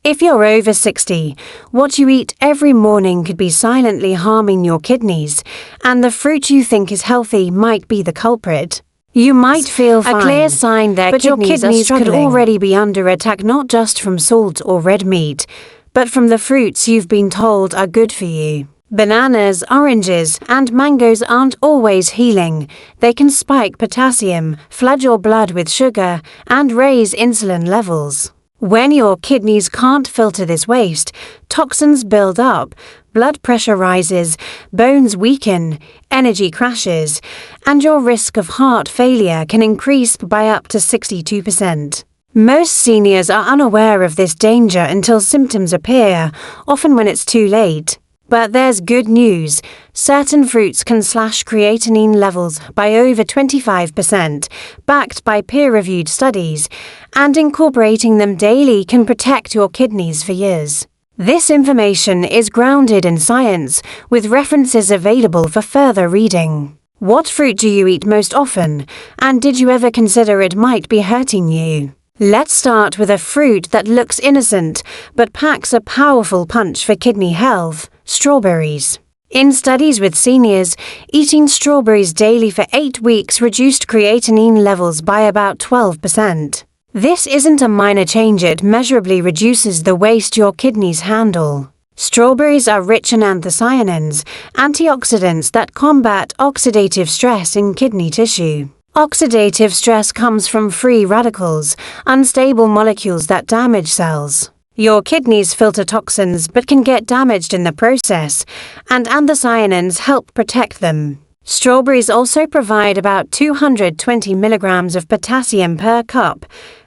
If you're over 60, what you eat every morning could be silently harming your kidneys, and the fruit you think is healthy might be the culprit. You might feel fine, a clear sign that your kidneys could already be under attack, not just from salt or red meat, but from the fruits you've been told are good for you. Bananas, oranges, and mangoes aren't always healing. They can spike potassium, flood your blood with sugar, and raise insulin levels. When your kidneys can't filter this waste, toxins build up, blood pressure rises, bones weaken, energy crashes, and your risk of heart failure can increase by up to 62%. Most seniors are unaware of this danger until symptoms appear, often when it's too late. But there's good news. Certain fruits can slash creatinine levels by over 25%, backed by peer-reviewed studies, and incorporating them daily can protect your kidneys for years. This information is grounded in science, with references available for further reading. What fruit do you eat most often, and did you ever consider it might be hurting you? Let's start with a fruit that looks innocent, but packs a powerful punch for kidney health: strawberries. In studies with seniors, eating strawberries daily for 8 weeks reduced creatinine levels by about 12%. This isn't a minor change, it measurably reduces the waste your kidneys handle. Strawberries are rich in anthocyanins, antioxidants that combat oxidative stress in kidney tissue. Oxidative stress comes from free radicals, unstable molecules that damage cells. Your kidneys filter toxins but can get damaged in the process, and anthocyanins help protect them. Strawberries also provide about 220 milligrams of potassium per cup,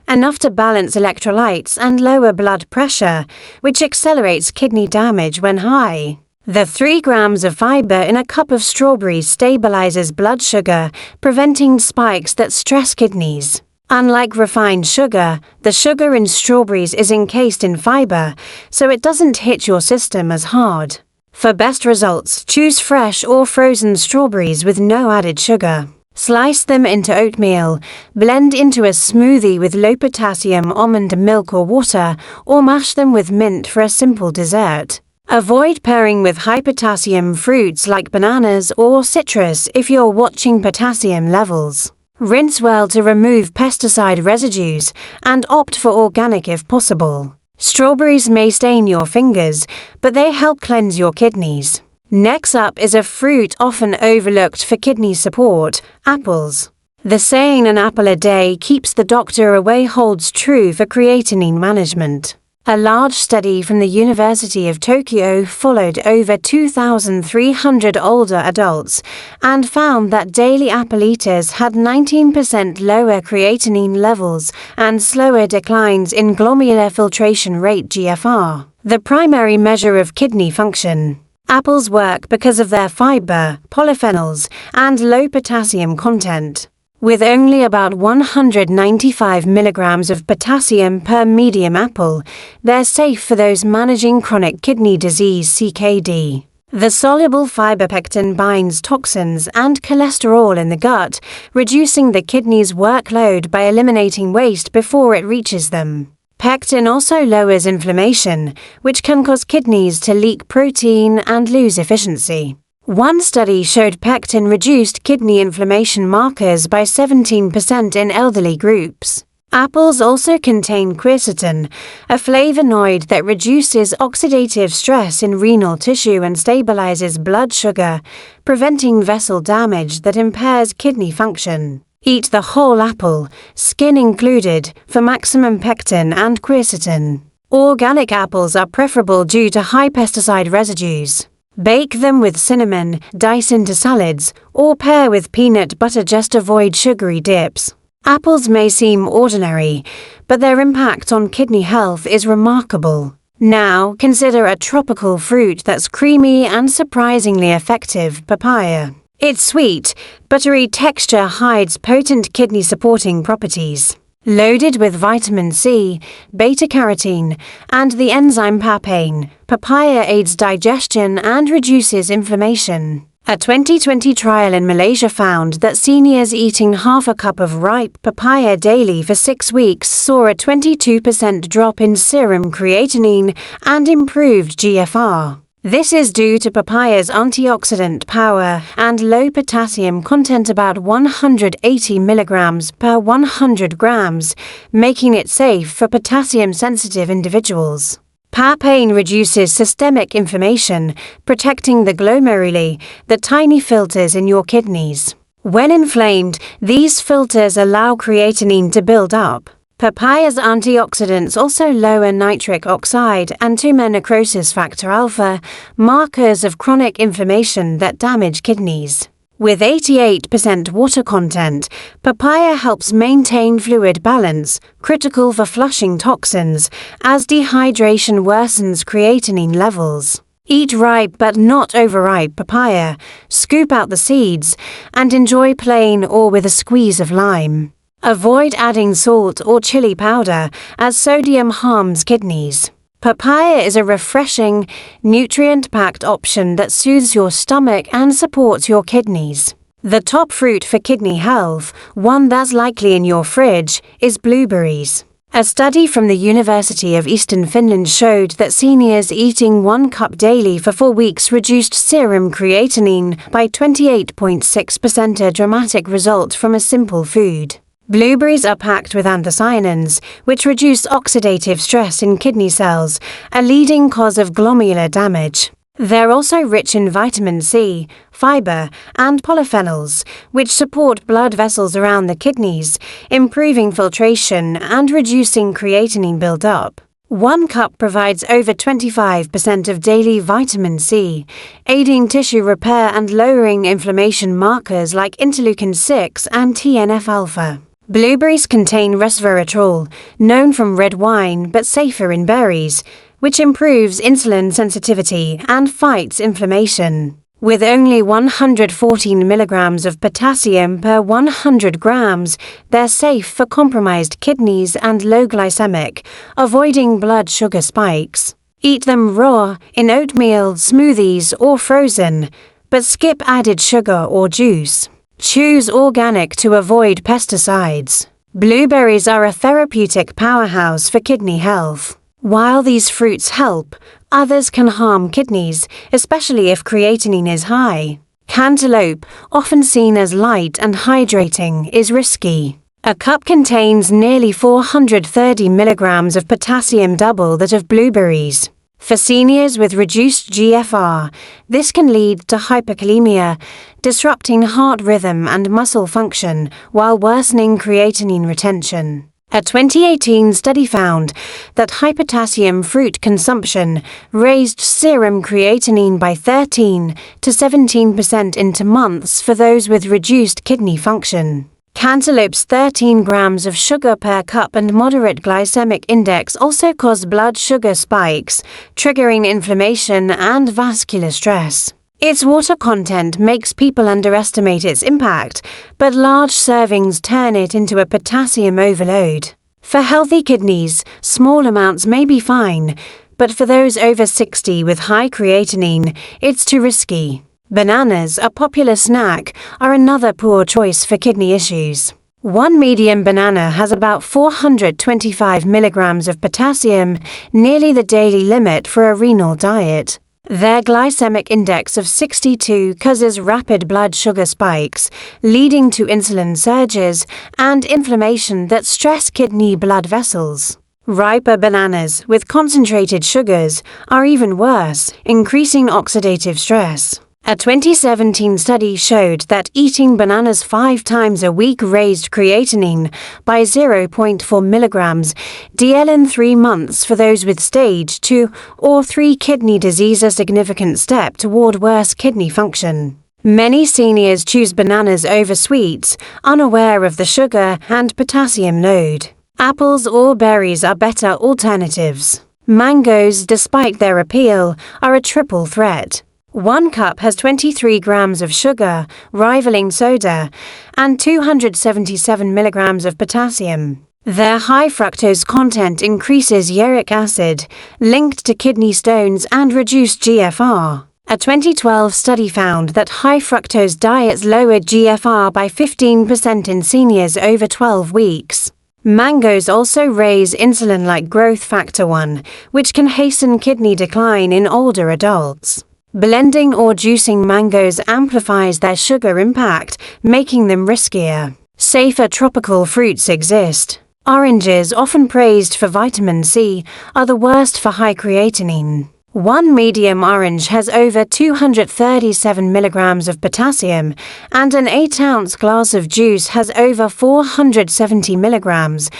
enough to balance electrolytes and lower blood pressure, which accelerates kidney damage when high. The 3 grams of fiber in a cup of strawberries stabilizes blood sugar, preventing spikes that stress kidneys. Unlike refined sugar, the sugar in strawberries is encased in fiber, so it doesn't hit your system as hard. For best results, choose fresh or frozen strawberries with no added sugar. Slice them into oatmeal, blend into a smoothie with low-potassium almond milk or water, or mash them with mint for a simple dessert. Avoid pairing with high-potassium fruits like bananas or citrus if you're watching potassium levels. Rinse well to remove pesticide residues and opt for organic if possible. Strawberries may stain your fingers, but they help cleanse your kidneys. Next up is a fruit often overlooked for kidney support: apples. The saying "an apple a day keeps the doctor away" holds true for creatinine management. A large study from the University of Tokyo followed over 2,300 older adults and found that daily apple eaters had 19% lower creatinine levels and slower declines in glomerular filtration rate (GFR), the primary measure of kidney function. Apples work because of their fiber, polyphenols, and low potassium content. With only about 195 milligrams of potassium per medium apple, they're safe for those managing chronic kidney disease (CKD). The soluble fiber pectin binds toxins and cholesterol in the gut, reducing the kidney's workload by eliminating waste before it reaches them. Pectin also lowers inflammation, which can cause kidneys to leak protein and lose efficiency. One study showed pectin reduced kidney inflammation markers by 17% in elderly groups. Apples also contain quercetin, a flavonoid that reduces oxidative stress in renal tissue and stabilizes blood sugar, preventing vessel damage that impairs kidney function. Eat the whole apple, skin included, for maximum pectin and quercetin. Organic apples are preferable due to high pesticide residues. Bake them with cinnamon, dice into salads, or pair with peanut butter. Just avoid sugary dips. Apples may seem ordinary, but their impact on kidney health is remarkable. Now, consider a tropical fruit that's creamy and surprisingly effective: papaya. Its sweet, buttery texture hides potent kidney-supporting properties. Loaded with vitamin C, beta-carotene, and the enzyme papain, papaya aids digestion and reduces inflammation. A 2020 trial in Malaysia found that seniors eating half a cup of ripe papaya daily for 6 weeks saw a 22% drop in serum creatinine and improved GFR. This is due to papaya's antioxidant power and low potassium content, about 180 milligrams per 100 grams, making it safe for potassium-sensitive individuals. Papain reduces systemic inflammation, protecting the glomeruli, the tiny filters in your kidneys. When inflamed, these filters allow creatinine to build up. Papaya's antioxidants also lower nitric oxide and tumor necrosis factor alpha, markers of chronic inflammation that damage kidneys. With 88% water content, papaya helps maintain fluid balance, critical for flushing toxins, as dehydration worsens creatinine levels. Eat ripe but not overripe papaya, scoop out the seeds, and enjoy plain or with a squeeze of lime. Avoid adding salt or chili powder, as sodium harms kidneys. Papaya is a refreshing, nutrient-packed option that soothes your stomach and supports your kidneys. The top fruit for kidney health, one that's likely in your fridge, is blueberries. A study from the University of Eastern Finland showed that seniors eating 1 cup daily for 4 weeks reduced serum creatinine by 28.6%, a dramatic result from a simple food. Blueberries are packed with anthocyanins, which reduce oxidative stress in kidney cells, a leading cause of glomerular damage. They're also rich in vitamin C, fiber, and polyphenols, which support blood vessels around the kidneys, improving filtration and reducing creatinine buildup. 1 cup provides over 25% of daily vitamin C, aiding tissue repair and lowering inflammation markers like interleukin-6 and TNF-alpha. Blueberries contain resveratrol, known from red wine but safer in berries, which improves insulin sensitivity and fights inflammation. With only 114 milligrams of potassium per 100 grams, they're safe for compromised kidneys and low glycemic, avoiding blood sugar spikes. Eat them raw, in oatmeal, smoothies, or frozen, but skip added sugar or juice. Choose organic to avoid pesticides. Blueberries are a therapeutic powerhouse for kidney health. While these fruits help, others can harm kidneys, especially if creatinine is high. Cantaloupe, often seen as light and hydrating, is risky. A cup contains nearly 430 milligrams of potassium, double that of blueberries. For seniors with reduced GFR, this can lead to hyperkalemia, disrupting heart rhythm and muscle function while worsening creatinine retention. A 2018 study found that high-potassium fruit consumption raised serum creatinine by 13 to 17% into months for those with reduced kidney function. Cantaloupe's 13 grams of sugar per cup and moderate glycemic index also cause blood sugar spikes, triggering inflammation and vascular stress. Its water content makes people underestimate its impact, but large servings turn it into a potassium overload. For healthy kidneys, small amounts may be fine, but for those over 60 with high creatinine, it's too risky. Bananas, a popular snack, are another poor choice for kidney issues. 1 medium banana has about 425 milligrams of potassium, nearly the daily limit for a renal diet. Their glycemic index of 62 causes rapid blood sugar spikes, leading to insulin surges and inflammation that stress kidney blood vessels. Riper bananas with concentrated sugars are even worse, increasing oxidative stress. A 2017 study showed that eating bananas 5 times a week raised creatinine by 0.4 milligrams DL in 3 months for those with stage 2 or 3 kidney disease, a significant step toward worse kidney function. Many seniors choose bananas over sweets, unaware of the sugar and potassium load. Apples or berries are better alternatives. Mangoes, despite their appeal, are a triple threat. 1 cup has 23 grams of sugar, rivaling soda, and 277 milligrams of potassium. Their high fructose content increases uric acid, linked to kidney stones and reduced GFR. A 2012 study found that high fructose diets lowered GFR by 15% in seniors over 12 weeks. Mangoes also raise insulin-like growth factor 1, which can hasten kidney decline in older adults. Blending or juicing mangoes amplifies their sugar impact, making them riskier. Safer tropical fruits exist. Oranges, often praised for vitamin C, are the worst for high creatinine. One medium orange has over 237 milligrams of potassium, and an 8-ounce glass of juice has over 470 milligrams.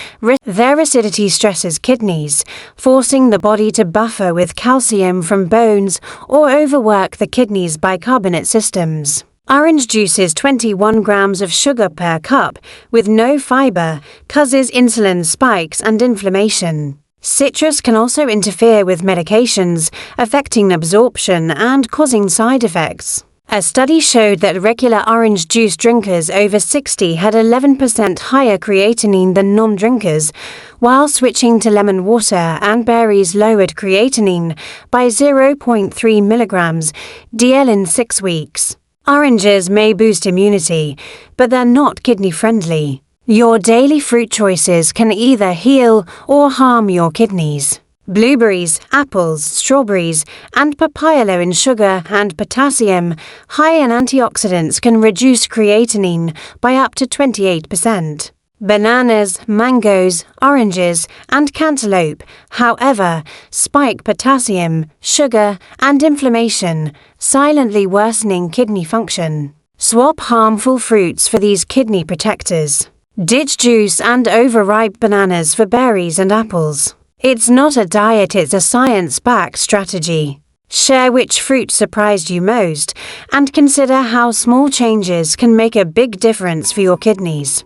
Their acidity stresses kidneys, forcing the body to buffer with calcium from bones or overwork the kidneys' bicarbonate systems. Orange juice's 21 grams of sugar per cup, with no fiber, causes insulin spikes and inflammation. Citrus can also interfere with medications, affecting absorption and causing side effects. A study showed that regular orange juice drinkers over 60 had 11% higher creatinine than non-drinkers, while switching to lemon water and berries lowered creatinine by 0.3 milligrams DL in 6 weeks. Oranges may boost immunity, but they're not kidney-friendly. Your daily fruit choices can either heal or harm your kidneys. Blueberries, apples, strawberries, and papaya low in sugar and potassium, high in antioxidants, can reduce creatinine by up to 28%. Bananas, mangoes, oranges, and cantaloupe, however, spike potassium, sugar, and inflammation, silently worsening kidney function. Swap harmful fruits for these kidney protectors. Ditch juice and overripe bananas for berries and apples. It's not a diet, it's a science-backed strategy. Share which fruit surprised you most, and consider how small changes can make a big difference for your kidneys.